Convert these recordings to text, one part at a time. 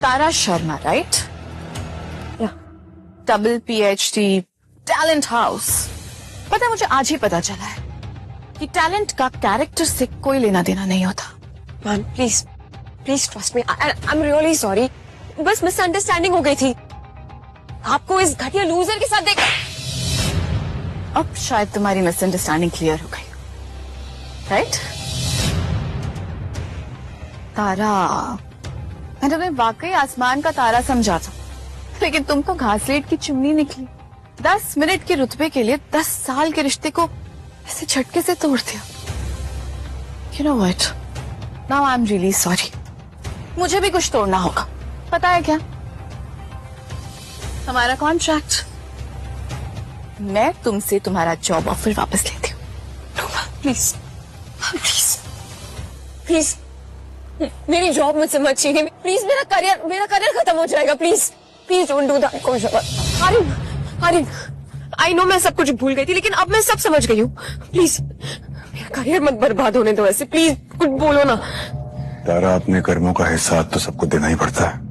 तारा Sharma, right? Double PhD, talent house. पता है, मुझे आज ही पता चला है कि टैलेंट का कैरेक्टर से कोई लेना देना नहीं होता। Ma'am please please trust me, I am really sorry. बस मिसअंडरस्टैंडिंग हो गई थी। आपको इस घटिया लूजर के साथ देखा। अब शायद तुम्हारी मिसअंडरस्टैंडिंग क्लियर हो गई, राइट? तारा, मैं तुम्हें वाकई आसमान का तारा समझा था, लेकिन तुम तो घासलेट की चिमनी निकली। 10 मिनट के रुतबे के लिए 10 साल के रिश्ते को ऐसे झटके से तोड़ दिया। You know what? Now I'm really sorry. मुझे भी कुछ तोड़ना होगा। पता है क्या? हमारा कॉन्ट्रैक्ट। मैं तुमसे तुम्हारा जॉब ऑफर वापस लेती हूँ। प्लीज प्लीज प्लीज मेरी जॉब मुझसे मत छीनिए। प्लीज मेरा करियर खत्म हो जाएगा। Please please don't do that. Arene, I know मैं सब कुछ भूल गई थी, लेकिन अब मैं सब समझ गई हूँ। प्लीज मेरा करियर मत बर्बाद होने दो ऐसे। प्लीज कुछ बोलो ना। तारा, अपने कर्मों का हिसाब तो सबको देना ही पड़ता है।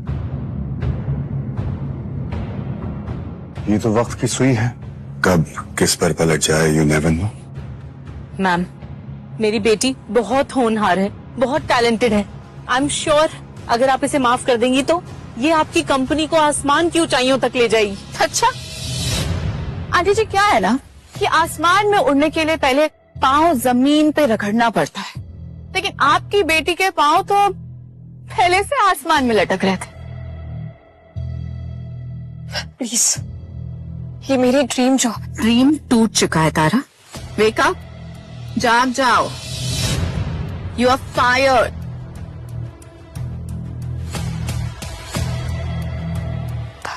ये तो वक्त की सुई है, कब किस पर पलट जाए यू नेवर नो। मैम, मेरी बेटी बहुत होनहार है, बहुत टैलेंटेड है। आई एम श्योर अगर आप इसे माफ कर देंगी तो ये आपकी कंपनी को आसमान की ऊंचाइयों तक ले जाएगी। अच्छा आंटी जी, क्या है ना कि आसमान में उड़ने के लिए पहले पाँव जमीन पे रगड़ना पड़ता है, लेकिन आपकी बेटी के पाँव तो पहले से आसमान में लटक रहे थे। प्लीज, ये मेरी ड्रीम जॉब। ड्रीम टूट चुका है तारा। वेक अप, जाग जाओ। You are fired.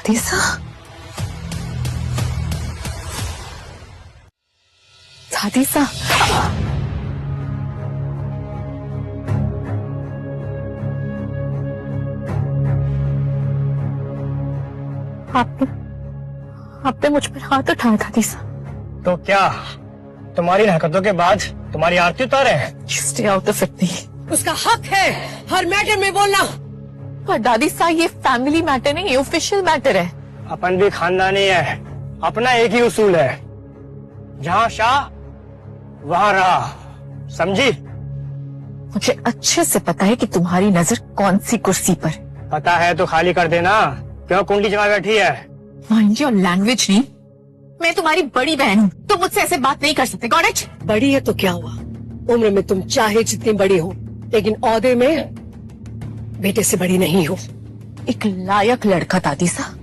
दादीसा, दादीसा, आपने मुझ पर हाथ उठाया दादीसा। तो क्या तुम्हारी हरकतों के बाद तुम्हारी आरती उतारे? Stay out of it. उसका हक है हर मैटर में बोलना। पर दादी साहब, ये फैमिली मैटर नहीं, ये ऑफिशियल मैटर है। अपन भी खानदानी है, अपना एक ही उसूल है, जहाँ शाह वहाँ रहा, समझी? मुझे अच्छे से पता है कि तुम्हारी नजर कौन सी कुर्सी पर। पता है तो खाली कर देना, क्यों कुंडली जमा बैठी है? Mind your language. नहीं, मैं तुम्हारी बड़ी बहन हूँ, तुम मुझसे ऐसे बात नहीं कर सकते। Got it? बड़ी है तो क्या हुआ? उम्र में तुम चाहे जितनी बड़ी हो, लेकिन ओहदे में बेटे से बड़ी नहीं हो। एक लायक लड़का दादी साहब।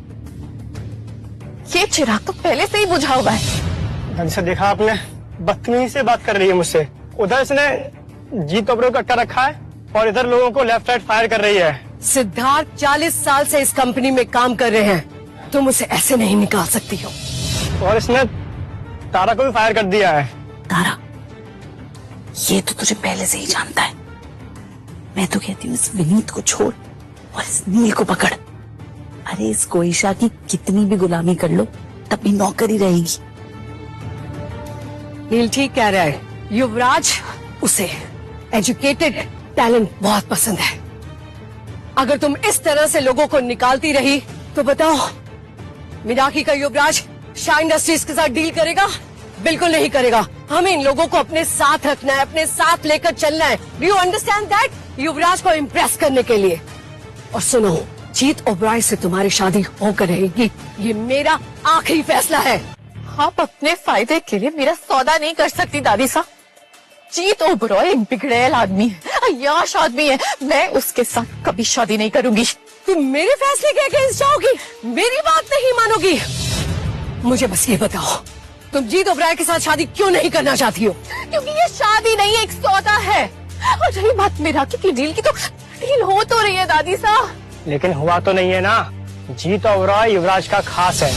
ये चिराग तो पहले से ही बुझा हुआ है। ढंग से देखा आपने? बदतमीजी से बात कर रही है मुझसे। उधर इसने जीत ओबरो का अटका रखा है और इधर लोगों को लेफ्ट राइट फायर कर रही है। सिद्धार्थ 40 साल से इस कंपनी में काम कर रहे हैं, तुम उसे ऐसे नहीं निकाल सकती हो। और इसने तारा को भी फायर कर दिया है। तारा, ये तो तुझे पहले से ही जानता है। मैं तो कहती हूँ इस विनीत को छोड़ और इस नील को पकड़। अरे इस कोईशा की कितनी भी गुलामी कर लो, तब भी नौकर ही रहेगी। नील ठीक कह रहा है। युवराज, उसे एजुकेटेड टैलेंट बहुत पसंद है। अगर तुम इस तरह से लोगों को निकालती रही तो बताओ, मिनाकी का युवराज शाह इंडस्ट्रीज के साथ डील करेगा? बिल्कुल नहीं करेगा। हमें इन लोगों को अपने साथ रखना है, अपने साथ लेकर चलना है। Do you understand that? Yuvraj को इम्प्रेस करने के लिए। और सुनो, जीत ओबराय से तुम्हारी शादी होकर रहेगी, ये मेरा आखिरी फैसला है। आप अपने फायदे के लिए मेरा सौदा नहीं कर सकती दादी साहब। जीत ओबरॉय एक बिगड़ैल आदमी है, अय्याश आदमी है। मैं उसके साथ कभी शादी नहीं करूंगी। तुम मेरे फैसले के अगेंस्ट जाओगी, मेरी बात नहीं मानोगी। मुझे बस ये बताओ, तुम जीत ओबराय के साथ शादी क्यों नहीं करना चाहती हो? क्योंकि ये शादी नहीं, एक सौदा है। और रही बात मिनाकी की डील की, तो डील हो तो रही है दादी साहब। लेकिन हुआ तो नहीं है ना। जीत ओबराय युवराज का खास है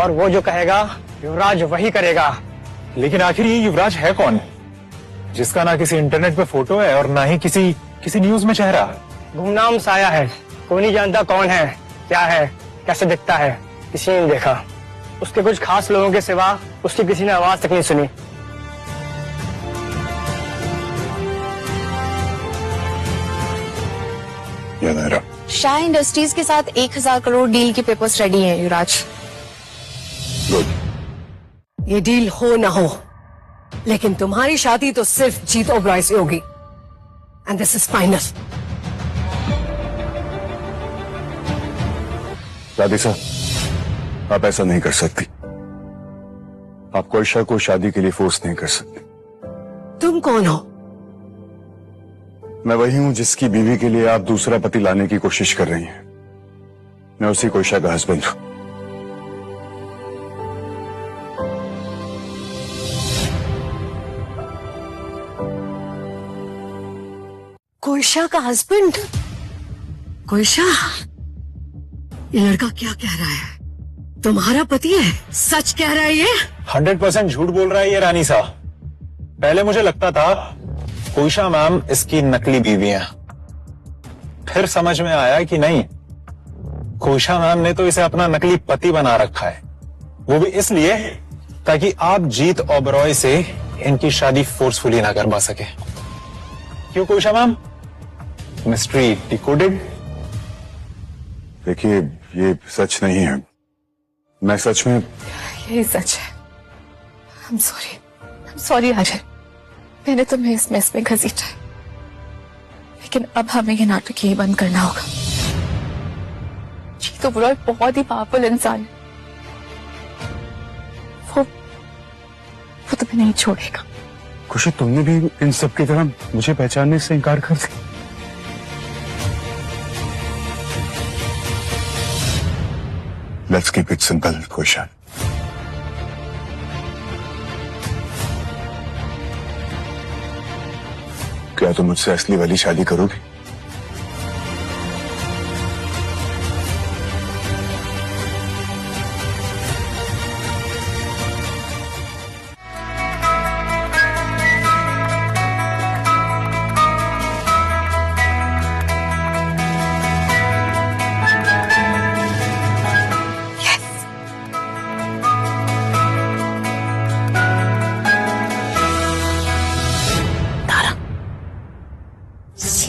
और वो जो कहेगा युवराज वही करेगा। लेकिन आखिर ये युवराज है कौन, जिसका ना किसी इंटरनेट पे फोटो है और ना ही किसी न्यूज में चेहरा? गुमनाम साया है, कोई नहीं जानता कौन है, क्या है, कैसे दिखता है, किसी ने नहीं देखा। उसके कुछ खास लोगों के सिवा उसकी किसी ने आवाज तक नहीं सुनी। याद आ रहा? शाह इंडस्ट्रीज के साथ 1000 करोड़ डील के पेपर्स रेडी हैं युवराज। ये डील हो ना हो, लेकिन तुम्हारी शादी तो सिर्फ जीत ओबरॉय से होगी। And this is final. Radhika, आप ऐसा नहीं कर सकती। आप कोयशा को शादी के लिए फोर्स नहीं कर सकती। तुम कौन हो? मैं वही हूं जिसकी बीवी के लिए आप दूसरा पति लाने की कोशिश कर रही हैं। मैं उसी कोयशा का हस्बैंड हूं। कोयशा का हस्बैंड? कोयशा, ये लड़का क्या कह रहा है? तुम्हारा पति है? सच कह रहा है ये? 100% झूठ बोल रहा है ये रानी साहब। पहले मुझे लगता था कोयशा मैम इसकी नकली बीवी हैं, फिर समझ में आया कि नहीं, कोयशा मैम ने तो इसे अपना नकली पति बना रखा है, वो भी इसलिए ताकि आप जीत ओबरॉय से इनकी शादी फोर्सफुली ना करवा सके। क्यों कोयशा मैम? Mystery decoded? देखिए, ये सच नहीं है। मैं सच में यही सच है। I'm sorry आर्यन, मैंने तुम्हें इस मेस में घसीटा है, लेकिन अब हमें ये नाटक यही बंद करना होगा। जीत ओबरॉय बहुत ही पावरफुल इंसान है, वो तुम्हें नहीं छोड़ेगा। खुशी, तुमने भी इन सब की तरह मुझे पहचानने से इनकार कर दिया। Let's keep it simple Koyasha. क्या तुम मुझसे असली वाली शादी करोगी?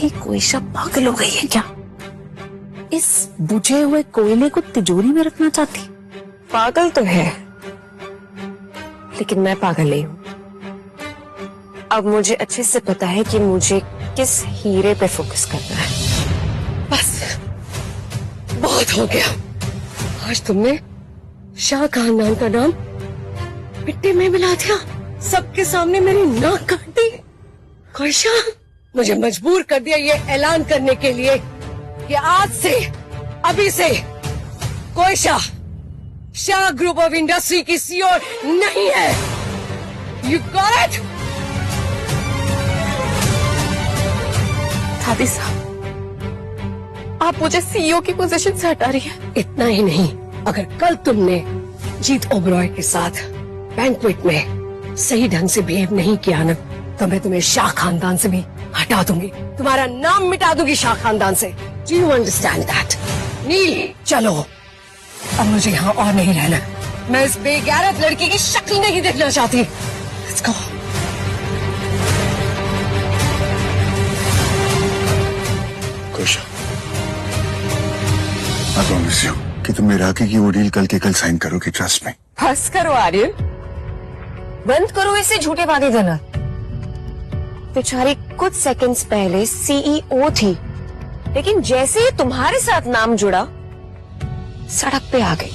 ये कोयशा पागल हो गई है क्या? इस बुझे हुए कोयले को तिजोरी में रखना चाहती? पागल तो है, लेकिन मैं पागल नहीं हूं। अब मुझे अच्छे से पता है कि मुझे किस हीरे पे फोकस करना है। बस बहुत हो गया। आज तुमने शाह खानदान का नाम मिट्टी में मिला दिया, सबके सामने मेरी नाक काट दी। कोयशा, मुझे मजबूर कर दिया ये ऐलान करने के लिए कि आज से, अभी से कोयशा शाह ग्रुप ऑफ इंडस्ट्री की सीईओ नहीं है। You got it? दादी साहब, आप मुझे सीईओ की पोजीशन से हटा रही हैं। इतना ही नहीं, अगर कल तुमने जीत ओबरॉय के साथ बैंक्वेट में सही ढंग से बिहेव नहीं किया ना, तो मैं तुम्हें शाह खानदान से भी हटा दूंगी, तुम्हारा नाम मिटा दूंगी शाह खानदान से। Do you understand that? Neel, चलो, अब मुझे यहाँ और नहीं रहना। मैं इस बेगैरत लड़की की शक्ल नहीं देखना चाहती। Let's go. कोयशा, I promise you कि तुम इराकी की वो डील कल के कल साइन करोगी। ट्रस्ट में। बस करो आर्यन, बंद करो इसे झूठे वादे देना। बेचारी कुछ सेकंड्स पहले सीईओ थी, लेकिन जैसे ही तुम्हारे साथ नाम जुड़ा, सड़क पे आ गई।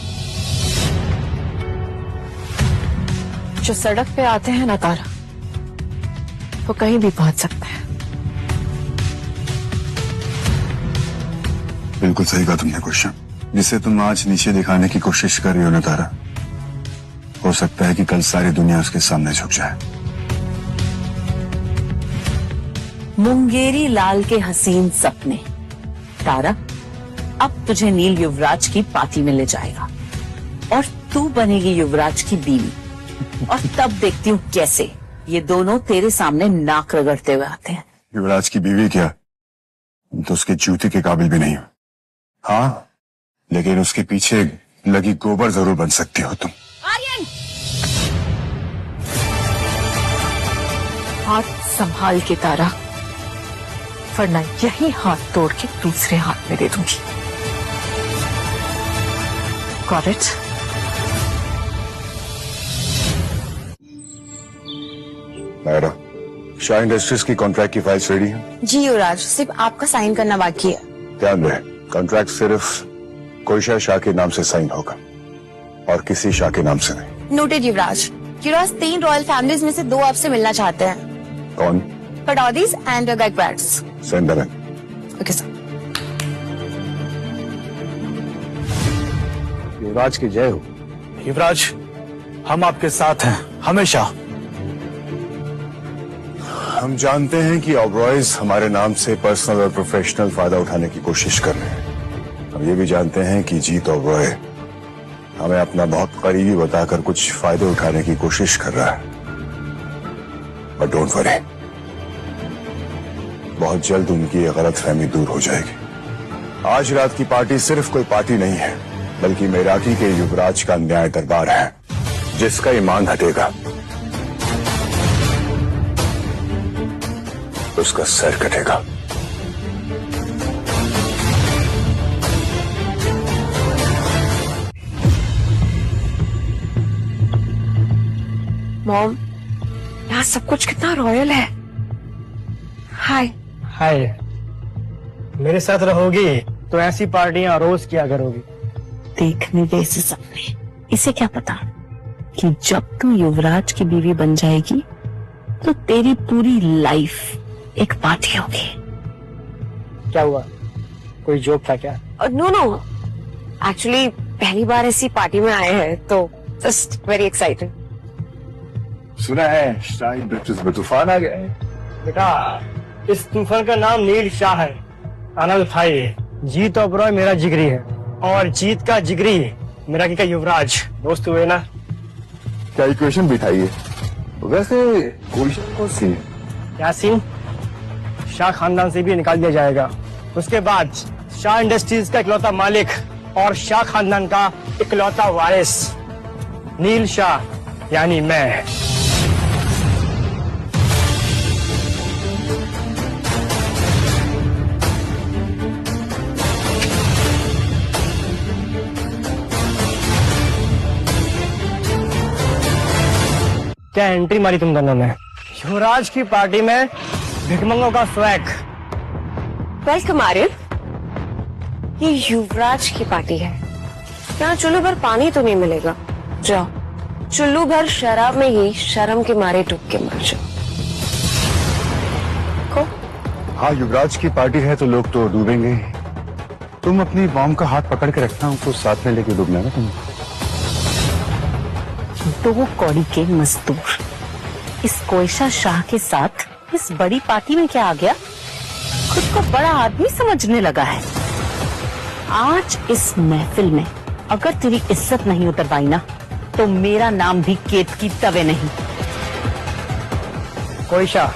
जो सड़क पे आते हैं ना तारा, वो कहीं भी पहुंच सकते हैं। बिल्कुल सही कहा तुमने कोयशा। जिसे तुम आज नीचे दिखाने की कोशिश कर रही हो ना तारा, हो सकता है कि कल सारी दुनिया उसके सामने झुक जाए। मुंगेरी लाल के हसीन सपने। तारा, अब तुझे नील युवराज की पार्टी में ले जाएगा और तू बनेगी युवराज की बीवी। और तब देखती हूँ कैसे ये दोनों तेरे सामने नाक रगड़ते हुए आते हैं। युवराज की बीवी क्या, तुम तो उसके जूते के काबिल भी नहीं हो। हाँ, लेकिन उसके पीछे लगी गोबर जरूर बन सकती हो तुम। आर्यन, हाथ संभाल के तारा, वरना यही हाथ तोड़ के दूसरे हाथ में दे दूंगी। Got it? Naira, Shah industries की कॉन्ट्रैक्ट की फाइल्स रेडी है? जी युवराज, सिर्फ आपका साइन करना बाकी है। ध्यान रहे, कॉन्ट्रैक्ट सिर्फ कोयशा शाह के नाम से साइन होगा और किसी शाह के नाम से नहीं। नोटेड युवराज। युवराज, 3 रॉयल फैमिलीज में से 2 आपसे मिलना चाहते हैं। कौन? Pataudis and Gaekwads. Send them in. Okay sir. युवराज की जय हो। युवराज, हम आपके साथ हैं हमेशा। हम जानते हैं कि ऑबरॉयज हमारे नाम से पर्सनल और प्रोफेशनल फायदा उठाने की कोशिश कर रहे हैं। हम ये भी जानते हैं कि जीत ऑबरॉय हमें अपना बहुत करीबी बताकर कुछ फायदे उठाने की कोशिश कर रहा है। बट डोंट वरी, बहुत जल्द उनकी ये गलतफहमी दूर हो जाएगी। आज रात की पार्टी सिर्फ कोई पार्टी नहीं है, बल्कि मेराकी के युवराज का न्याय दरबार है, जिसका ईमान हटेगा उसका सर कटेगा। मॉम, यहाँ सब कुछ कितना रॉयल है। हाय। हाय। मेरे साथ रहोगी तो ऐसी पार्टियां रोज किया करोगी। देखने दे इसे सपने। इसे क्या पता कि जब तू युवराज की बीवी बन जाएगी तो तेरी पूरी लाइफ एक पार्टी होगी। क्या हुआ, कोई जोक था क्या? नो नो, एक्चुअली पहली बार ऐसी पार्टी में आए हैं तो जस्ट वेरी एक्साइटेड। सुना है शाह इंडस्ट्रीज में तूफान आ गया है। बेटा, इस तूफान का नाम नील शाह है। आनंद उठाइए। जीत ओबरॉय मेरा जिगरी है और जीत का जिगरी मेरा का युवराज। दोस्त हुए ना? क्या इक्वेशन बिठाई है? वैसे कोयशा कौन सी है? यासीन, शाह खानदान से भी निकाल दिया जाएगा। उसके बाद शाह इंडस्ट्रीज का इकलौता मालिक और शाह खानदान का इकलौता वारिस नील शाह यानी मैं। क्या एंट्री मारी तुम दोनों ने? युवराज की पार्टी में भिकमंगों का स्वैग। वेलकम आर्यन। ये युवराज की पार्टी है, यहाँ चुल्लू भर पानी तो नहीं मिलेगा। जाओ, चुल्लू भर शराब में ही शर्म के मारे डूब के मर जाओ। हाँ, युवराज की पार्टी है तो लोग तो डूबेंगे। तुम अपनी बॉम्ब का हाथ पकड़ के रखना, उनको साथ में लेके डूबना है तुम। 2 कौड़ी के मजदूर इस कोयशा शाह के साथ इस बड़ी पार्टी में क्या आ गया? खुद को बड़ा आदमी समझने लगा है। आज इस महफिल में अगर तेरी इज्जत नहीं उतरवाई ना तो मेरा नाम भी केत की तवे नहीं। कोई शाह,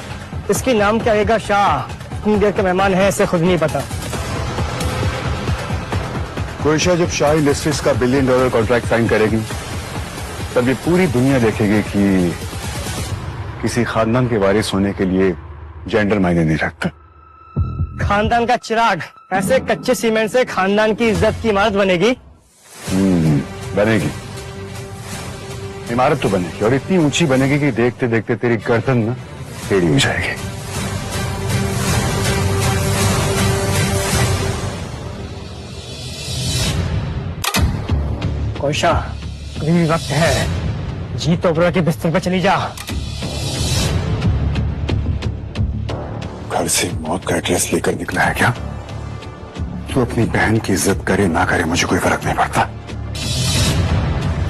इसकी नाम क्या आएगा? शाह इतनी देर के मेहमान है, इसे खुद नहीं पता। कोयशा जब शाह इंडस्ट्रीज का $1 बिलियन कॉन्ट्रैक्ट साइन करेगी तब ये पूरी दुनिया देखेगी कि किसी खानदान के वारिस होने के लिए जेंडर मायने नहीं रखता। खानदान का चिराग ऐसे कच्चे सीमेंट से खानदान की इज्जत की इमारत बनेगी। बनेगी, इमारत तो बनेगी और इतनी ऊंची बनेगी कि देखते देखते तेरी गर्दन ना टेढ़ी हो जाएगी। कोयशा, अभी भी वक्त है। जीत ओबरॉय के बिस्तर पर चली जा। घर से मौत का एड्रेस लेकर निकला है क्या? तू अपनी बहन की इज्जत करे ना करे मुझे कोई फर्क नहीं पड़ता,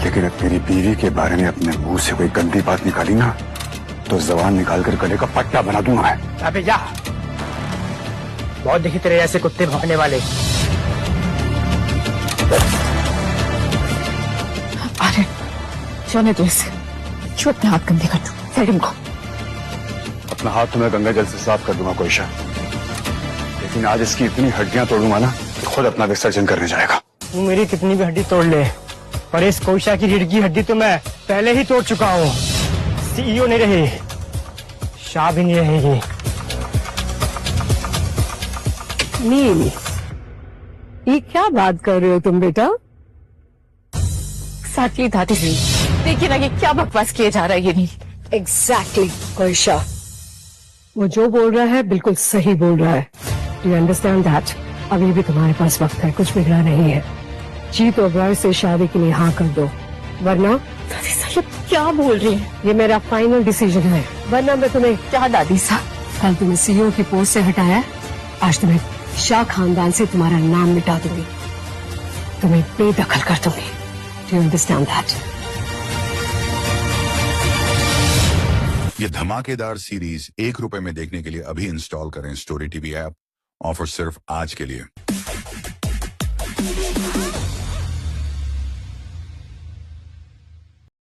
लेकिन अब मेरी बीवी के बारे में अपने मुंह से कोई गंदी बात निकाली ना तो जबान निकालकर गले का पट्टा बना दूंगा मैं। अबे जा, बहुत देखे तेरे ऐसे कुत्ते भौंकने वाले। अरे जाने दो इसे, क्यों अपने हाथ गंदे कर दो? फ्रीडम को अपना हाथ तो मैं गंगा जल से साफ कर दूंगा कोयशा, लेकिन आज इसकी इतनी हड्डियां तोड़ूंगा ना खुद अपना विसर्जन करने जाएगा। तू मेरी कितनी भी हड्डी तोड़ ले, पर इस कोयशा की रीढ़ की हड्डी तो मैं पहले ही तोड़ चुका हूँ। सीईओ नहीं रही, शाह भी नहीं रहेगी। नील, ये क्या बात कर रहे हो तुम बेटा? एक्जैक्टली दादी जी, देखिए ना ये क्या बकवास किए जा रहा है ये नहीं। एग्जैक्टली कोयशा, वो जो बोल रहा है बिल्कुल सही बोल रहा है। You understand that? अभी भी तुम्हारे पास वक्त है, कुछ बिगड़ा नहीं है। जीत ओबरॉय से शादी के लिए हाँ कर दो, वरना दादी साहब क्या बोल रही हैं? ये मेरा फाइनल डिसीजन है। वरना मैं तुम्हें, क्या दादी साहब? कल तुम्हें सीईओ की पोस्ट से हटाया, आज तुम्हें शाह खानदान से तुम्हारा नाम मिटा दूंगी, तुम्हें बेदखल कर दूंगी। Do you understand that? ये धमाकेदार सीरीज ₹1 में देखने के लिए अभी इंस्टॉल करें स्टोरी टीवी ऐप। ऑफर सिर्फ आज के लिए।